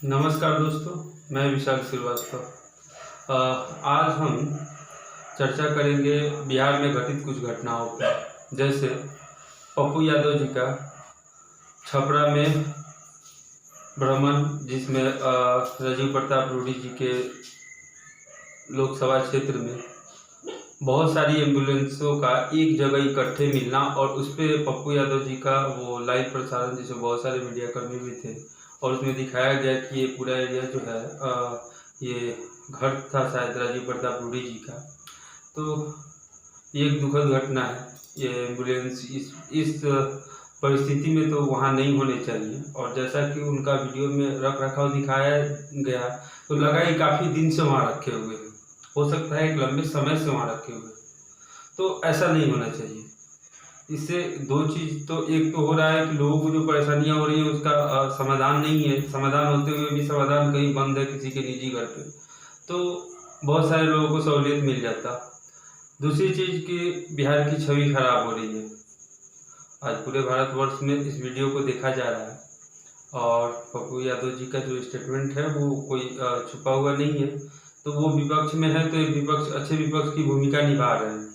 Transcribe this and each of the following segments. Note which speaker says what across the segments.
Speaker 1: नमस्कार दोस्तों, मैं विशाल श्रीवास्तव। आज हम चर्चा करेंगे बिहार में घटित कुछ घटनाओं पर। जैसे पप्पू यादव जी का छपरा में भ्रमण, जिसमें राजीव प्रताप रूडी जी के लोकसभा क्षेत्र में बहुत सारी एम्बुलेंसों का एक जगह इकट्ठे मिलना और उस पर पप्पू यादव जी का वो लाइव प्रसारण, जिसमें बहुत सारे मीडियाकर्मी भी थे और उसमें दिखाया गया कि ये पूरा एरिया जो है ये घर था शायद राजीव प्रताप रूडी जी का। तो ये एक दुखद घटना है। ये एम्बुलेंस इस परिस्थिति में तो वहाँ नहीं होने चाहिए, और जैसा कि उनका वीडियो में रख रखाव दिखाया गया तो लगा कि काफ़ी दिन से वहाँ रखे हुए हैं, हो सकता है एक लंबे समय से वहाँ रखे हुए। तो ऐसा नहीं होना चाहिए। इससे दो चीज़, तो एक तो हो रहा है कि लोगों को जो परेशानियां हो रही है उसका समाधान नहीं है, समाधान होते हुए भी समाधान कहीं बंद है किसी के निजी घर पे, तो बहुत सारे लोगों को सहूलियत मिल जाता। दूसरी चीज़ कि बिहार की छवि खराब हो रही है। आज पूरे भारतवर्ष में इस वीडियो को देखा जा रहा है, और पप्पू यादव जी का जो स्टेटमेंट है वो कोई छुपा हुआ नहीं है। तो वो विपक्ष में है तो एक विपक्ष, अच्छे विपक्ष की भूमिका निभा रहे हैं।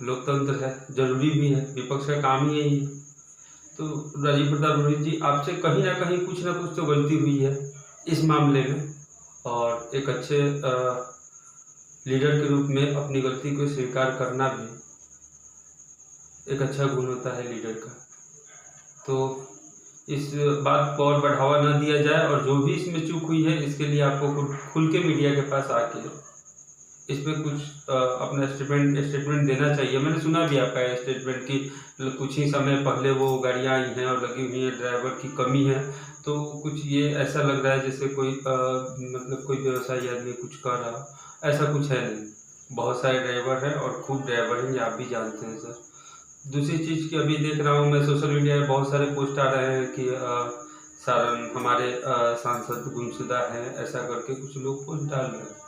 Speaker 1: लोकतंत्र है, जरूरी भी है, विपक्ष का काम ही यही है। तो राजीव प्रताप रूडी जी, आपसे कहीं ना कहीं कुछ ना कुछ तो गलती हुई है इस मामले में, और एक अच्छे लीडर के रूप में अपनी गलती को स्वीकार करना भी एक अच्छा गुण होता है लीडर का। तो इस बात को और बढ़ावा न दिया जाए, और जो भी इसमें चूक हुई है इसके लिए आपको खुल के मीडिया के पास आके इस पर कुछ अपना स्टेटमेंट देना चाहिए। मैंने सुना भी आपका स्टेटमेंट कि कुछ ही समय पहले वो गाड़ियाँ आई हैं और लगी हुई है, ड्राइवर की कमी है। तो कुछ ये ऐसा लग रहा है जैसे कोई मतलब कोई व्यवसायी आदमी कुछ कर रहा, ऐसा कुछ है नहीं। बहुत सारे ड्राइवर हैं और खूब ड्राइवर हैं, ये आप भी जानते हैं सर। दूसरी चीज़ की अभी देख रहा हूँ मैं सोशल मीडिया में बहुत सारे पोस्ट आ रहे हैं कि सारण हमारे सांसद गुमशुदा हैं, ऐसा करके कुछ लोग पोस्ट डाल रहे हैं।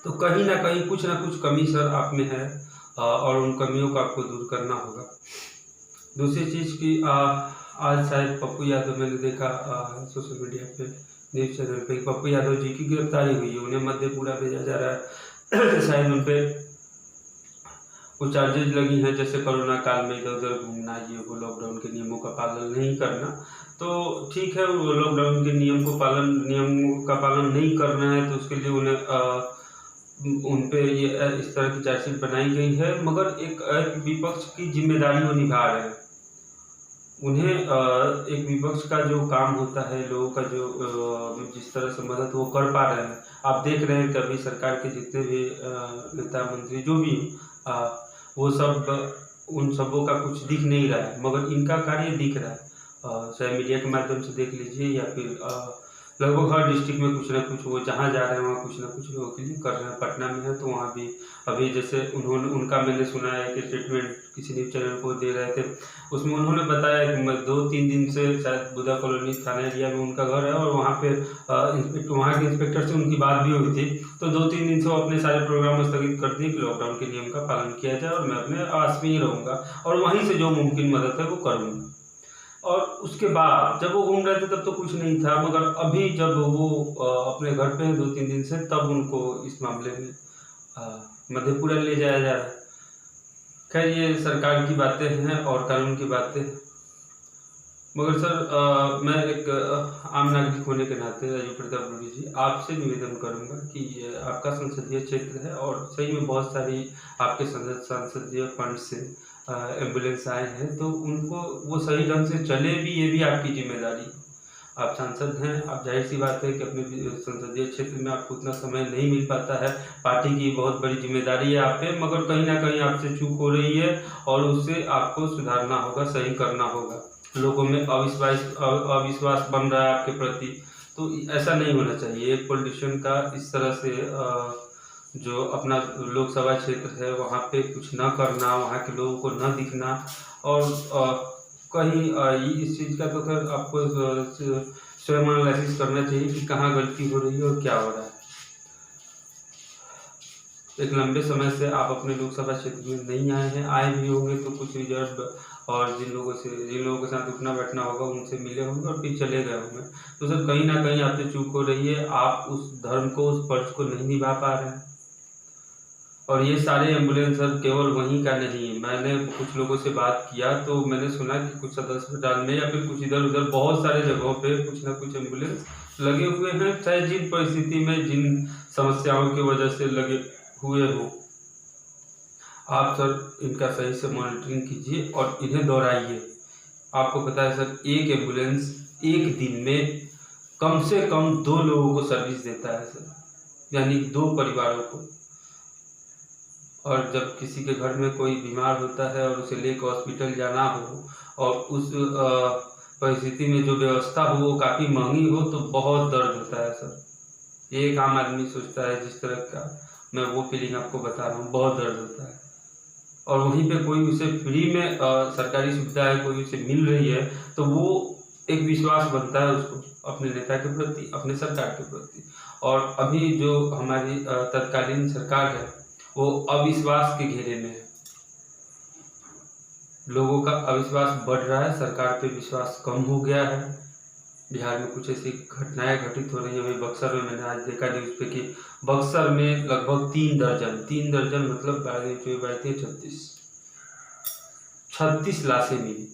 Speaker 1: तो कहीं ना कहीं कुछ ना कुछ कमी सर आप में है, और उन कमियों को आपको दूर करना होगा। दूसरी चीज़ की आज शायद पप्पू यादव, मैंने देखा सोशल मीडिया पे न्यूज़ चैनल पे, पप्पू यादव जी की गिरफ्तारी हुई है, उन्हें मधेपुरा भेजा जा रहा है। शायद उन पर कुछ चार्जेज लगी हैं, जैसे कोरोना काल में इधर उधर घूमना, ये वो लॉकडाउन के नियमों का पालन नहीं करना। तो ठीक है, वो लॉकडाउन के नियमों का पालन नहीं करना है तो उसके लिए उन्हें उन पे ये इस तरह की चार्जशीट बनाई गई है। मगर एक विपक्ष की जिम्मेदारी वो निभा रहे हैं। उन्हें एक विपक्ष का जो काम होता है, लोगों का जो जिस तरह से मदद वो कर पा रहे हैं, आप देख रहे हैं कि अभी सरकार के जितने भी नेता मंत्री जो भी वो सब, उन सबों का कुछ दिख नहीं रहा है, मगर इनका कार्य दिख रहा है। चाहे मीडिया के माध्यम से देख लीजिए या फिर लगभग हर डिस्ट्रिक्ट में कुछ ना कुछ वो जहाँ जा रहे हैं वहाँ कुछ ना कुछ लोगों के लिए कर रहे हैं। पटना में है तो वहाँ भी अभी जैसे उनका मैंने सुना है कि स्टेटमेंट किसी न्यूज़ चैनल को दे रहे थे, उसमें उन्होंने बताया कि मैं 2-3 दिन से शायद बुधा कॉलोनी थाना एरिया में उनका घर है, और वहाँ पे वहाँ के इंस्पेक्टर से उनकी बात भी हुई थी। तो 2-3 दिन से वो अपने सारे प्रोग्राम स्थगित कर दिए कि लॉकडाउन के नियम का पालन किया जाए और मैं अपने आवास में ही रहूँगा और वहीं से जो मुमकिन मदद है वो करूँगा। और उसके बाद जब वो घूम रहे थे तब तो कुछ नहीं था, मगर अभी जब वो अपने घर पे हैं 2-3 दिन से, तब उनको इस मामले में मधेपुरा ले जाया जा रहा है। खैर, ये सरकार की बातें हैं और कानून की बातें हैं। मगर सर मैं एक आम नागरिक होने के नाते राजीव प्रताप रूडी जी, आपसे निवेदन करूंगा कि ये आपका संसदीय क्षेत्र है और सही में बहुत सारी आपके संसदीय फंड से एम्बुलेंस आए हैं, तो उनको वो सही ढंग से चले भी, ये भी आपकी जिम्मेदारी है। आप सांसद हैं, आप जाहिर सी बात है कि अपने संसदीय क्षेत्र में आपको उतना समय नहीं मिल पाता है, पार्टी की बहुत बड़ी जिम्मेदारी है आप पे, मगर कहीं ना कहीं आपसे चूक हो रही है और उससे आपको सुधारना होगा, सही करना होगा। लोगों में अविश्वास बन रहा है आपके प्रति, तो ऐसा नहीं होना चाहिए। एक पॉलिटिशियन का इस तरह से जो अपना लोकसभा क्षेत्र है वहाँ पे कुछ न करना, वहाँ के लोगों को न दिखना, और कहीं इस चीज़ का तो खैर आपको स्वयं एनालिसिस करना चाहिए कि कहाँ गलती हो रही है और क्या हो रहा है। एक लंबे समय से आप अपने लोकसभा क्षेत्र में नहीं आए हैं, आए भी होंगे तो कुछ रिजर्व और जिन लोगों के साथ उठना बैठना होगा उनसे मिले होंगे और फिर चले गए होंगे। तो सर कहीं ना कहीं आपसे चूक हो रही है, आप उस धर्म को, उस फर्ज को नहीं निभा पा रहे हैं। और ये सारे एम्बुलेंस सर केवल वहीं का नहीं है, मैंने कुछ लोगों से बात किया तो मैंने सुना कि कुछ सदर अस्पताल में या फिर कुछ इधर उधर बहुत सारे जगहों पे कुछ ना कुछ एम्बुलेंस लगे हुए हैं, चाहे जिन परिस्थिति में जिन समस्याओं की वजह से लगे हुए हो। आप सर इनका सही से मॉनिटरिंग कीजिए और इन्हें दोहराइए। आपको पता है सर, एक एम्बुलेंस एक दिन में कम से कम 2 लोगों को सर्विस देता है सर, यानी 2 परिवारों को। और जब किसी के घर में कोई बीमार होता है और उसे लेकर हॉस्पिटल जाना हो और उस परिस्थिति में जो व्यवस्था हो वो काफ़ी महंगी हो तो बहुत दर्द होता है सर। एक आम आदमी सोचता है जिस तरह का, मैं वो फीलिंग आपको बता रहा हूँ, बहुत दर्द होता है। और वहीं पे कोई उसे फ्री में सरकारी सुविधा है, कोई उसे मिल रही है तो वो एक विश्वास बनता है उसको अपने नेता के प्रति, अपने सरकार के प्रति। और अभी जो हमारी तत्कालीन सरकार है वो अविश्वास के घेरे में है। लोगों का अविश्वास बढ़ रहा है, सरकार पे विश्वास कम हो गया है। बिहार में कुछ ऐसी घटनाएं घटित हो रही हैं। वही बक्सर में मैंने आज देखा न्यूज़ पे कि बक्सर में लगभग 3 दर्जन मतलब 36 लाशें मिली।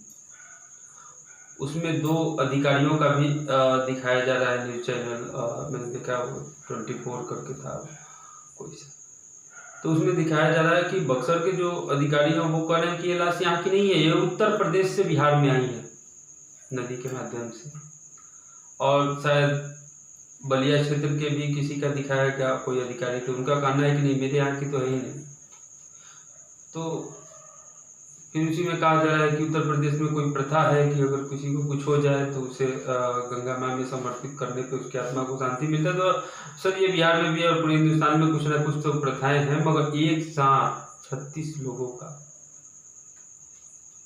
Speaker 1: उसमें 2 अधिकारियों का भी दिखाया जा रहा है न्यूज़ चैनल, मैंने देखा वो 24 करके था कोई सा, तो उसमें दिखाया जा रहा है कि बक्सर के जो अधिकारी हैं वो कह रहे हैं कि ये लाश यहाँ की नहीं है, ये उत्तर प्रदेश से बिहार में आई है नदी के माध्यम से। और शायद बलिया क्षेत्र के भी किसी का दिखाया गया कोई अधिकारी, तो उनका कहना है कि नहीं मेरे यहाँ की तो है ही नहीं। तो फिर उसी में कहा जा रहा है कि उत्तर प्रदेश में कोई प्रथा है कि अगर किसी को कुछ हो जाए तो उसे गंगा माँ में समर्पित करने पे उसकी आत्मा को शांति मिलता है। तो सर ये बिहार में भी और पूरे हिंदुस्तान में कुछ ना कुछ तो प्रथाएं हैं, मगर एक साथ 36 लोगों का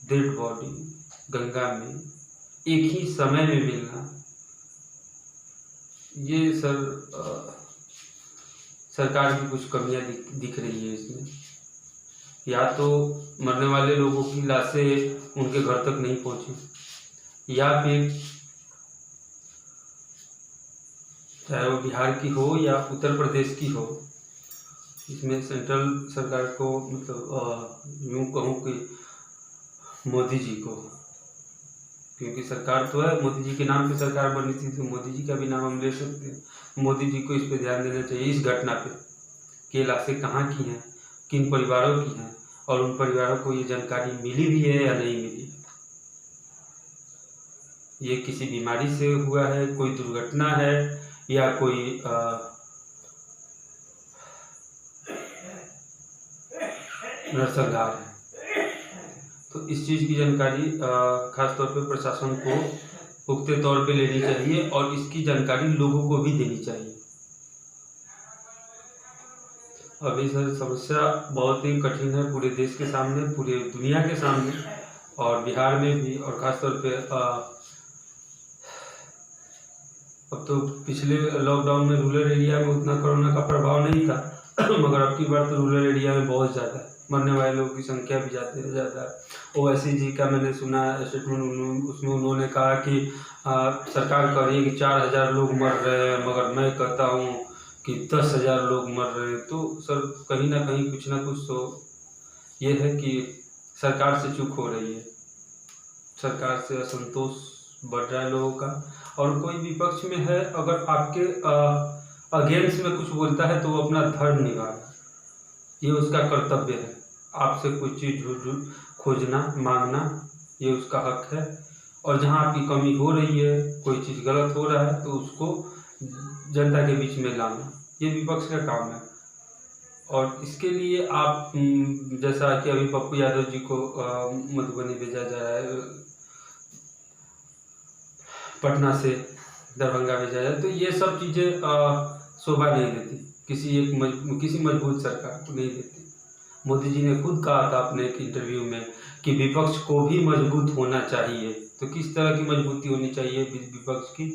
Speaker 1: डेड बॉडी गंगा में एक ही समय में मिलना, ये सर सरकार की कुछ कमियां दिख रही है इसमें। या तो मरने वाले लोगों की लाशें उनके घर तक नहीं पहुंची, या फिर चाहे वो बिहार की हो या उत्तर प्रदेश की हो, इसमें सेंट्रल सरकार को मतलब यूँ कहूँ कि मोदी जी को, क्योंकि सरकार तो है, मोदी जी के नाम पे सरकार बनी थी तो मोदी जी का भी नाम हम ले सकते हैं। मोदी जी को इस पे ध्यान देना चाहिए, इस घटना पे कि लाशें कहाँ की हैं, किन परिवारों की हैं और उन परिवारों को ये जानकारी मिली भी है या नहीं मिली। ये किसी बीमारी से हुआ है, कोई दुर्घटना है या कोई नरसंहार है। तो इस चीज़ की जानकारी खास तौर पे प्रशासन को पुख्ते तौर पे लेनी चाहिए और इसकी जानकारी लोगों को भी देनी चाहिए। अभी सर समस्या बहुत ही कठिन है पूरे देश के सामने, पूरे दुनिया के सामने और बिहार में भी। और ख़ासतौर पे अब तो पिछले लॉकडाउन में रूरल एरिया में उतना कोरोना का प्रभाव नहीं था मगर अब की बार तो रूरल एरिया में बहुत ज़्यादा है, मरने वाले लोगों की संख्या भी ज़्यादा है। ओवैसी जी का मैंने सुना स्टेटमेंट, उसमें उन्होंने कहा कि सरकार कह रही है कि 4000 लोग मर रहे हैं मगर मैं कहता हूँ कि 10,000 लोग मर रहे हैं। तो सर कहीं ना कहीं कुछ ना कुछ तो ये है कि सरकार से चूक हो रही है, सरकार से असंतोष बढ़ रहा है लोगों का। और कोई विपक्ष में है अगर आपके अगेंस्ट में कुछ बोलता है तो वो अपना धर्म निभा रहा है, ये उसका कर्तव्य है। आपसे कुछ चीज़ खोजना मांगना ये उसका हक है। और जहाँ आपकी कमी हो रही है, कोई चीज़ गलत हो रहा है तो उसको जनता के बीच में लाना, ये विपक्ष का काम है। और इसके लिए आप जैसा कि अभी पप्पू यादव जी को मधुबनी भेजा जा रहा है, पटना से दरभंगा भेजा जाए, तो ये सब चीज़ें शोभा नहीं देती, किसी मजबूत सरकार को नहीं देती। मोदी जी ने खुद कहा था अपने एक इंटरव्यू में कि विपक्ष को भी मजबूत होना चाहिए। तो किस तरह की मजबूती होनी चाहिए विपक्ष की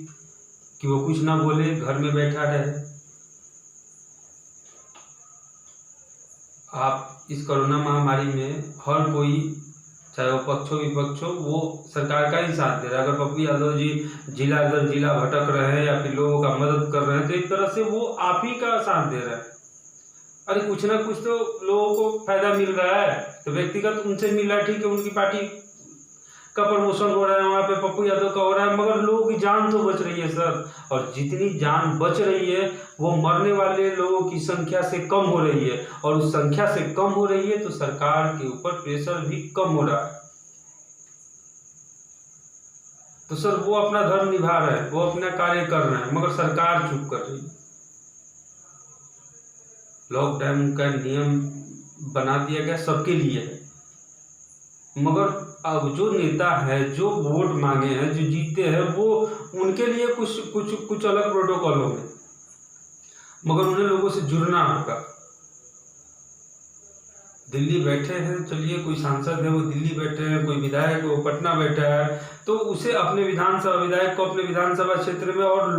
Speaker 1: कि वो कुछ ना बोले, घर में बैठा रहे। आप इस कोरोना महामारी में हर कोई, चाहे वो पक्ष हो विपक्ष हो, वो सरकार का ही साथ दे रहा है। अगर पप्पू यादव जी जिला दर जिला भटक रहे हैं या फिर लोगों का मदद कर रहे हैं, तो एक तरह से वो आप ही का साथ दे रहा है। अरे कुछ ना कुछ तो लोगों को फायदा मिल रहा है, तो व्यक्तिगत उनसे मिल रहा है, ठीक है, उनकी पार्टी का प्रमोशन हो रहा है, वहाँ पे पप्पू यादव का हो रहा है, मगर लोगों की जान तो बच रही है सर। और जितनी जान बच रही है वो मरने वाले लोगों की संख्या से कम हो रही है, और उस संख्या से कम हो रही है तो सरकार के ऊपर प्रेशर भी कम हो रहा है। तो सर वो अपना धर्म निभा रहे हैं, वो अपना कार्य कर रहे हैं, मगर सरकार चुप कर रही है। लॉकडाउन का नियम बना दिया गया सबके लिए है, मगर अब जो नेता है, जो वोट मांगे हैं, जो जीते हैं, वो उनके लिए कुछ कुछ कुछ अलग प्रोटोकॉल होंगे, मगर उन्हें लोगों से जुड़ना होगा। दिल्ली बैठे हैं, चलिए कोई सांसद है वो दिल्ली बैठे हैं, कोई विधायक वो पटना बैठा है, तो उसे अपने विधानसभा विधायक को अपने विधानसभा क्षेत्र में, और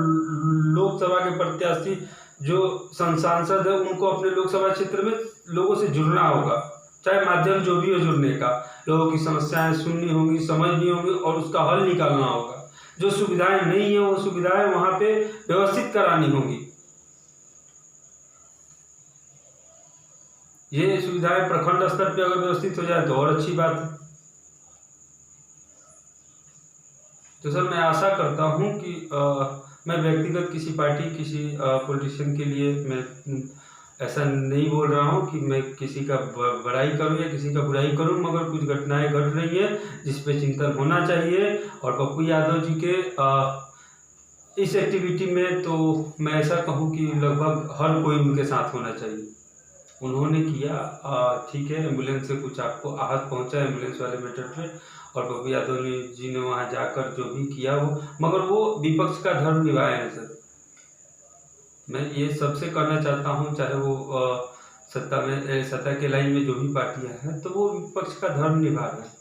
Speaker 1: लोकसभा के प्रत्याशी जो सांसद है उनको अपने लोकसभा क्षेत्र में लोगों से जुड़ना होगा, चाहे माध्यम जो भी हो जुड़ने का। लोगों की समस्याएं सुननी होंगी, समझनी होंगी और उसका हल निकालना होगा। जो सुविधाएं नहीं है वो सुविधाएं वहां पे व्यवस्थित करानी होंगी। ये सुविधाएं प्रखंड स्तर पे अगर व्यवस्थित हो जाए तो और अच्छी बात है। तो सर मैं आशा करता हूं कि मैं व्यक्तिगत किसी पार्टी, किसी पॉलिटिशियन के लिए मैं ऐसा नहीं बोल रहा हूं कि मैं किसी का बड़ाई करूं या किसी का बुराई करूं, मगर कुछ घटनाएं घट रही है जिस पे चिंतन होना चाहिए। और पप्पू यादव जी के इस एक्टिविटी में तो मैं ऐसा कहूं कि लगभग हर कोई उनके साथ होना चाहिए। उन्होंने किया, ठीक है, एम्बुलेंस से कुछ आपको आहत पहुंचा एम्बुलेंस वाले मैटर पे, और पप्पू यादव जी ने वहां जाकर जो भी किया वो, मगर वो विपक्ष का धर्म निभाए हैं सर। मैं ये सबसे कहना चाहता हूं, चाहे वो सत्ता के लाइन में जो भी पार्टियां हैं, तो वो विपक्ष का धर्म निभा रहे हैं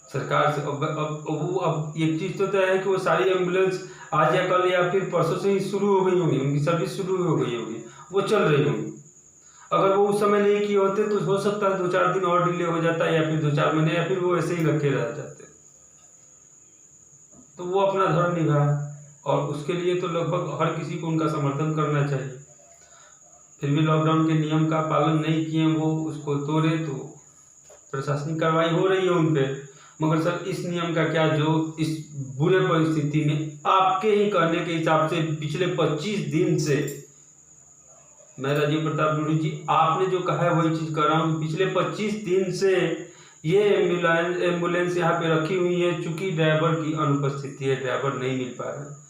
Speaker 1: सरकार से। अब एक चीज तो तय है कि वो सारी एम्बुलेंस आज या कल या फिर परसों से ही शुरू हो गई होंगी, उनकी सर्विस शुरू हो गई होगी, वो चल रही होंगी। अगर वो उस समय नहीं किए होते तो हो सकता है 2-4 दिन और डिले हो जाता है, या फिर 2-4 महीने, या फिर वो ऐसे ही रखे रह जाते। तो वो अपना धर्म निभाए, और उसके लिए तो लगभग हर किसी को उनका समर्थन करना चाहिए। फिर भी लॉकडाउन के नियम का पालन नहीं किए, वो उसको तोड़े, तो प्रशासनिक कार्रवाई हो रही है उन पे। मगर सर इस नियम का क्या, जो इस बुरे परिस्थिति में आपके ही कहने के हिसाब से पिछले 25 दिन से, मैं राजीव प्रताप रूडी जी, आपने जो कहा है वही चीज कर रहा हूँ। पिछले 25 दिन से ये एम्बुलेंस यहाँ पे रखी हुई है, चूंकि ड्राइवर की अनुपस्थिति है, ड्राइवर नहीं मिल पा रहा है।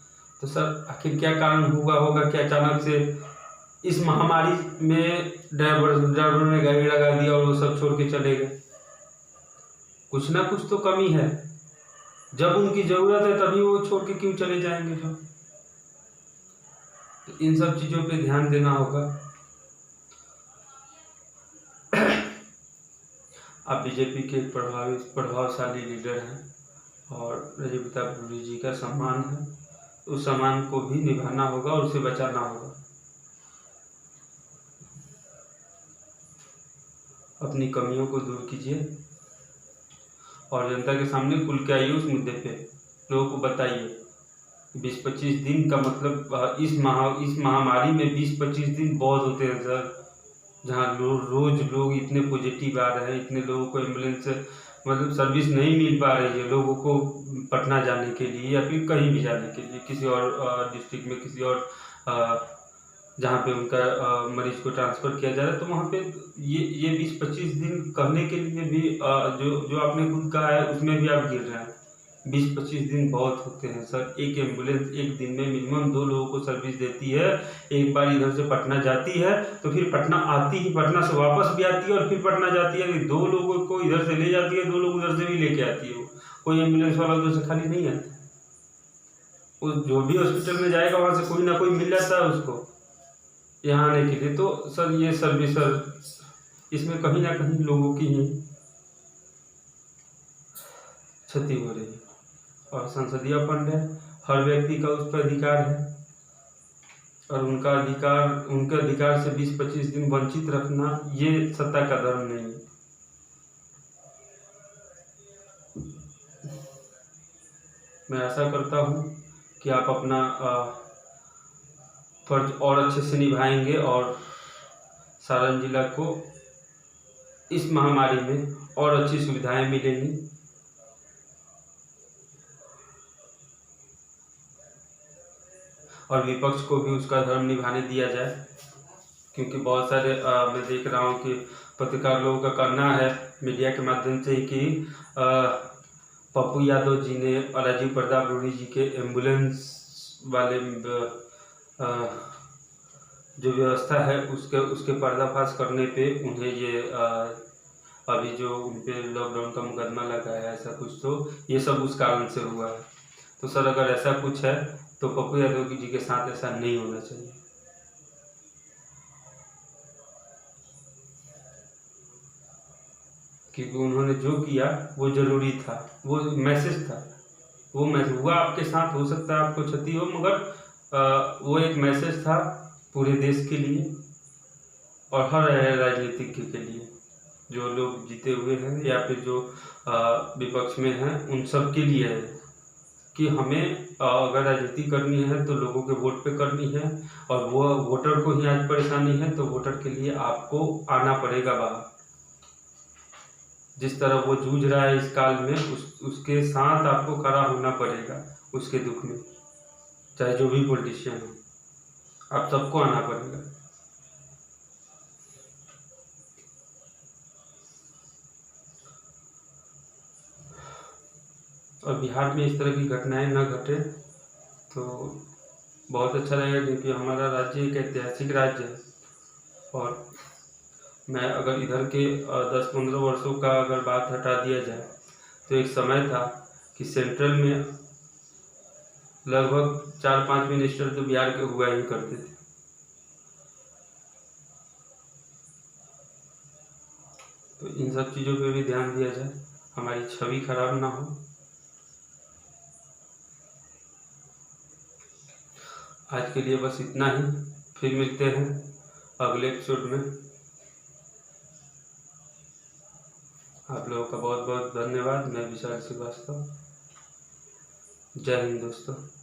Speaker 1: तो सर आखिर क्या कारण होगा कि अचानक से इस महामारी में ड्राइवर ने गाड़ी लगा दिया और वो सब छोड़ के चले गए? कुछ ना कुछ तो कमी है। जब उनकी जरूरत है तभी वो छोड़ के क्यों चले जाएंगे? जो तो इन सब चीजों पे ध्यान देना होगा। आप बीजेपी के प्रभावशाली लीडर हैं और राजीव प्रताप रूडी जी का सम्मान है, उस सम्मान को भी निभाना होगा और उसे बचाना होगा। अपनी कमियों को दूर कीजिए और जनता के सामने खुल के आइए, उस मुद्दे पे लोगों को बताइए। 20-25 दिन का मतलब इस महामारी में 20-25 दिन बहुत होते हैं सर, जहाँ रोज लोग इतने पॉजिटिव आ रहे हैं, इतने लोगों को एम्बुलेंस मतलब सर्विस नहीं मिल पा रही है, लोगों को पटना जाने के लिए या फिर कहीं भी जाने के लिए, किसी और डिस्ट्रिक्ट में, किसी और जहाँ पे उनका मरीज को ट्रांसफ़र किया जा रहा है, तो वहाँ पे ये 20-25 दिन कहने के लिए भी जो आपने खुद कहा है उसमें भी आप गिर रहे हैं। 20-25 दिन बहुत होते हैं सर। एक एम्बुलेंस एक दिन में मिनिमम 2 लोगों को सर्विस देती है। एक बार इधर से पटना जाती है तो फिर पटना आती ही, पटना से वापस भी आती है और फिर पटना जाती है। 2 लोगों को इधर से ले जाती है, 2 लोग उधर से भी लेके आती है। कोई एम्बुलेंस वाला उधर से खाली नहीं आता। वो जो भी हॉस्पिटल में जाएगा वहाँ से कोई ना कोई मिल जाता है उसको यहाँ आने के लिए। तो सर ये सर्विस सर इसमें कहीं ना कहीं लोगों की ही क्षति हो रही है। और संसदीय फंड है, हर व्यक्ति का उस पर अधिकार है, और उनके अधिकार से 20-25 दिन वंचित रखना ये सत्ता का धर्म नहीं है। मैं आशा करता हूँ कि आप अपना फर्ज और अच्छे से निभाएंगे और सारण जिला को इस महामारी में और अच्छी सुविधाएं मिलेंगी। और विपक्ष को भी उसका धर्म निभाने दिया जाए, क्योंकि बहुत सारे मैं देख रहा हूँ कि पत्रकार लोगों का कहना है मीडिया के माध्यम से कि पप्पू यादव जी ने राजीव प्रताप रूडी जी के एम्बुलेंस वाले जो व्यवस्था है उसके पर्दाफाश करने पे उन्हें ये अभी जो उन पे लॉकडाउन का मुकदमा लगा है ऐसा कुछ, तो ये सब उस कारण से हुआ है। तो सर अगर ऐसा कुछ है तो पप्पू यादव जी के साथ ऐसा नहीं होना चाहिए। क्योंकि उन्होंने जो किया वो जरूरी था, वो मैसेज था, वो मैसेज हुआ आपके साथ, हो सकता है आपको क्षति हो, मगर वो एक मैसेज था पूरे देश के लिए और हर राजनीतिज्ञ के लिए, जो लोग जीते हुए हैं या फिर जो विपक्ष में हैं उन सब के लिए है कि हमें अगर राजनीति करनी है तो लोगों के वोट पे करनी है, और वो वोटर को ही आज परेशानी है तो वोटर के लिए आपको आना पड़ेगा बाहर। जिस तरह वो जूझ रहा है इस काल में उसके साथ आपको खड़ा होना पड़ेगा, उसके दुख में, चाहे जो भी पॉलिटिशियन हो, आप सबको आना पड़ेगा। और बिहार में इस तरह की घटनाएं न घटे तो बहुत अच्छा रहेगा, क्योंकि हमारा राज्य एक ऐतिहासिक राज्य है। और मैं अगर इधर के 10-15 वर्षों का अगर बात हटा दिया जाए तो एक समय था कि सेंट्रल में लगभग 4-5 मिनिस्टर तो बिहार के हुआ ही करते थे। तो इन सब चीज़ों पे भी ध्यान दिया जाए, हमारी छवि खराब ना हो। आज के लिए बस इतना ही, फिर मिलते हैं अगले एपिसोड में। आप लोगों का बहुत बहुत धन्यवाद। मैं विशाल श्रीवास्तव। जय हिंद दोस्तों।